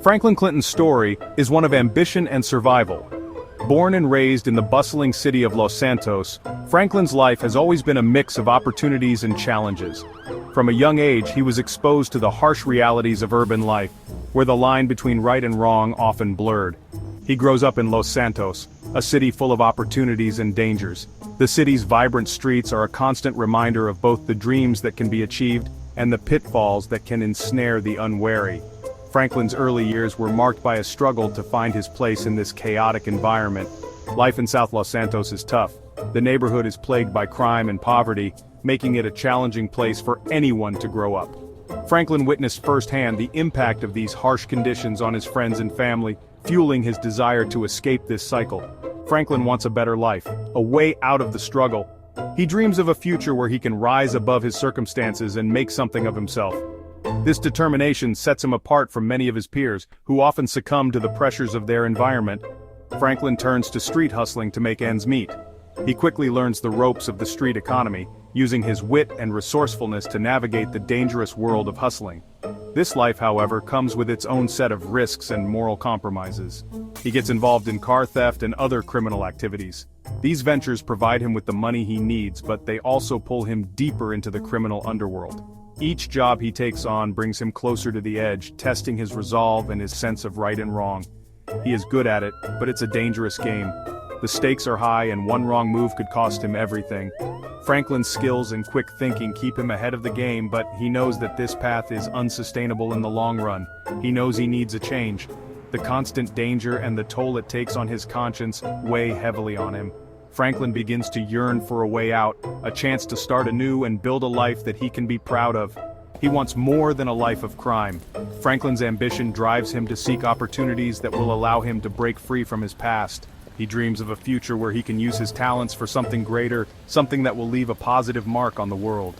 Franklin Clinton's story is one of ambition and survival. Born and raised in the bustling city of Los Santos, Franklin's life has always been a mix of opportunities and challenges. From a young age, he was exposed to the harsh realities of urban life, where the line between right and wrong often blurred. He grows up in Los Santos, a city full of opportunities and dangers. The city's vibrant streets are a constant reminder of both the dreams that can be achieved and the pitfalls that can ensnare the unwary. Franklin's early years were marked by a struggle to find his place in this chaotic environment. Life in South Los Santos is tough. The neighborhood is plagued by crime and poverty, making it a challenging place for anyone to grow up. Franklin witnessed firsthand the impact of these harsh conditions on his friends and family, fueling his desire to escape this cycle. Franklin wants a better life, a way out of the struggle. He dreams of a future where he can rise above his circumstances and make something of himself. This determination sets him apart from many of his peers, who often succumb to the pressures of their environment. Franklin turns to street hustling to make ends meet. He quickly learns the ropes of the street economy, using his wit and resourcefulness to navigate the dangerous world of hustling. This life, however, comes with its own set of risks and moral compromises. He gets involved in car theft and other criminal activities. These ventures provide him with the money he needs, but they also pull him deeper into the criminal underworld. Each job he takes on brings him closer to the edge, testing his resolve and his sense of right and wrong. He is good at it, but it's a dangerous game. The stakes are high and one wrong move could cost him everything. Franklin's skills and quick thinking keep him ahead of the game, but he knows that this path is unsustainable in the long run. He knows he needs a change. The constant danger and the toll it takes on his conscience weigh heavily on him. Franklin begins to yearn for a way out, a chance to start anew and build a life that he can be proud of. He wants more than a life of crime. Franklin's ambition drives him to seek opportunities that will allow him to break free from his past. He dreams of a future where he can use his talents for something greater, something that will leave a positive mark on the world.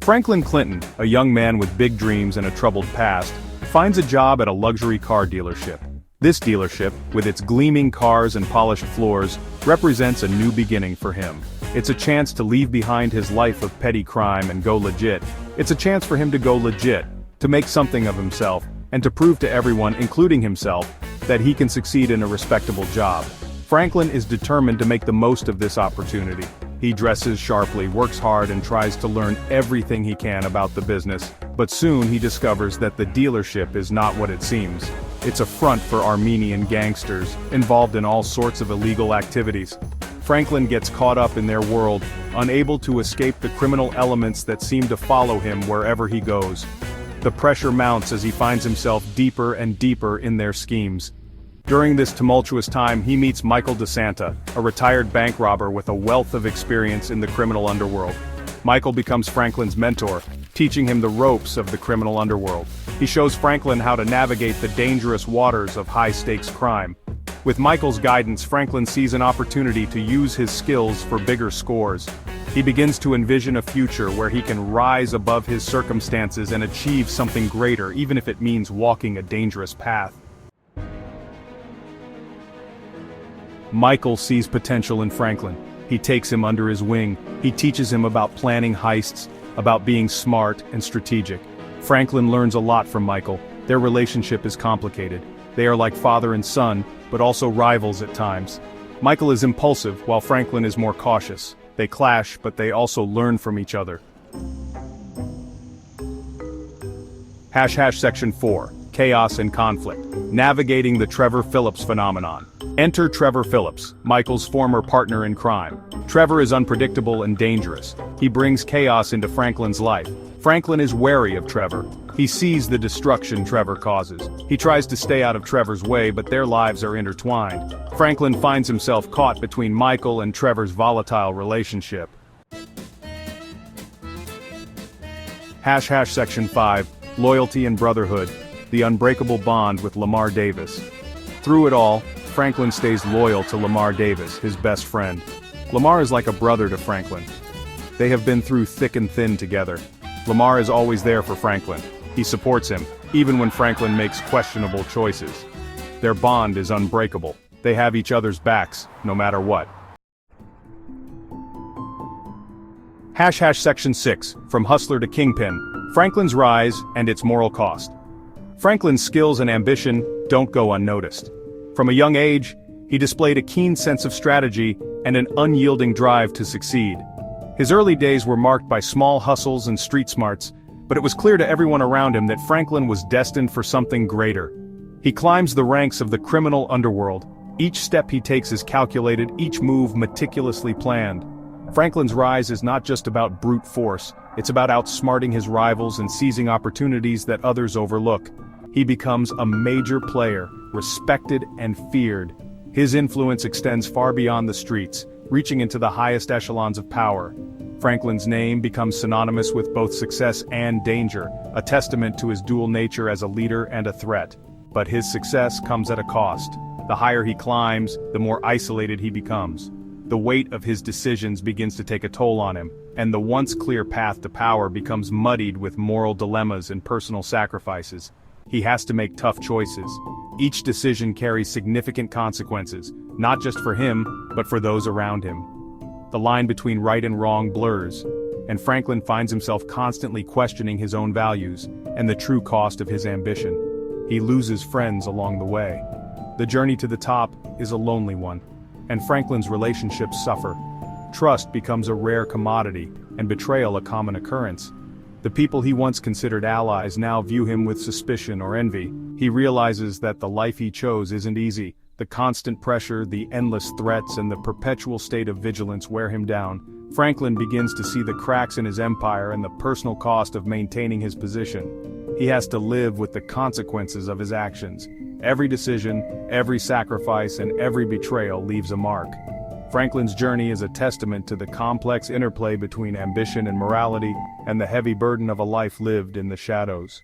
Franklin Clinton, a young man with big dreams and a troubled past, finds a job at a luxury car dealership. This dealership, with its gleaming cars and polished floors, represents a new beginning for him. It's a chance to leave behind his life of petty crime and go legit. It's a chance for him to go legit, to make something of himself, and to prove to everyone, including himself, that he can succeed in a respectable job. Franklin is determined to make the most of this opportunity. He dresses sharply, works hard, and tries to learn everything he can about the business, but soon he discovers that the dealership is not what it seems. It's a front for Armenian gangsters, involved in all sorts of illegal activities. Franklin gets caught up in their world, unable to escape the criminal elements that seem to follow him wherever he goes. The pressure mounts as he finds himself deeper and deeper in their schemes. During this tumultuous time, he meets Michael DeSanta, a retired bank robber with a wealth of experience in the criminal underworld. Michael becomes Franklin's mentor, teaching him the ropes of the criminal underworld. He shows Franklin how to navigate the dangerous waters of high-stakes crime. With Michael's guidance, Franklin sees an opportunity to use his skills for bigger scores. He begins to envision a future where he can rise above his circumstances and achieve something greater, even if it means walking a dangerous path. Michael sees potential in Franklin. He takes him under his wing. He teaches him about planning heists, about being smart and strategic. Franklin learns a lot from Michael. Their relationship is complicated. They are like father and son, but also rivals at times. Michael is impulsive, while Franklin is more cautious. They clash, but they also learn from each other. Section 4. Chaos and Conflict. Navigating the Trevor Phillips phenomenon. Enter Trevor Phillips, Michael's former partner in crime. Trevor is unpredictable and dangerous. He brings chaos into Franklin's life. Franklin is wary of Trevor. He sees the destruction Trevor causes. He tries to stay out of Trevor's way, but their lives are intertwined. Franklin finds himself caught between Michael and Trevor's volatile relationship. Section 5. Loyalty and Brotherhood. The unbreakable bond with Lamar Davis. Through it all, Franklin stays loyal to Lamar Davis, his best friend. Lamar is like a brother to Franklin. They have been through thick and thin together. Lamar is always there for Franklin. He supports him, even when Franklin makes questionable choices. Their bond is unbreakable. They have each other's backs, no matter what. Section 6. From Hustler to Kingpin. Franklin's rise and its moral cost. Franklin's skills and ambition don't go unnoticed. From a young age, he displayed a keen sense of strategy and an unyielding drive to succeed. His early days were marked by small hustles and street smarts, but it was clear to everyone around him that Franklin was destined for something greater. He climbs the ranks of the criminal underworld. Each step he takes is calculated, each move meticulously planned. Franklin's rise is not just about brute force, it's about outsmarting his rivals and seizing opportunities that others overlook. He becomes a major player, respected and feared. His influence extends far beyond the streets, reaching into the highest echelons of power. Franklin's name becomes synonymous with both success and danger, a testament to his dual nature as a leader and a threat. But his success comes at a cost. The higher he climbs, the more isolated he becomes. The weight of his decisions begins to take a toll on him, and the once clear path to power becomes muddied with moral dilemmas and personal sacrifices. He has to make tough choices. Each decision carries significant consequences, not just for him, but for those around him. The line between right and wrong blurs, and Franklin finds himself constantly questioning his own values and the true cost of his ambition. He loses friends along the way. The journey to the top is a lonely one, and Franklin's relationships suffer. Trust becomes a rare commodity, and betrayal a common occurrence. The people he once considered allies now view him with suspicion or envy. He realizes that the life he chose isn't easy. The constant pressure, the endless threats, and the perpetual state of vigilance wear him down. Franklin begins to see the cracks in his empire and the personal cost of maintaining his position. He has to live with the consequences of his actions. Every decision, every sacrifice, and every betrayal leaves a mark. Franklin's journey is a testament to the complex interplay between ambition and morality, and the heavy burden of a life lived in the shadows.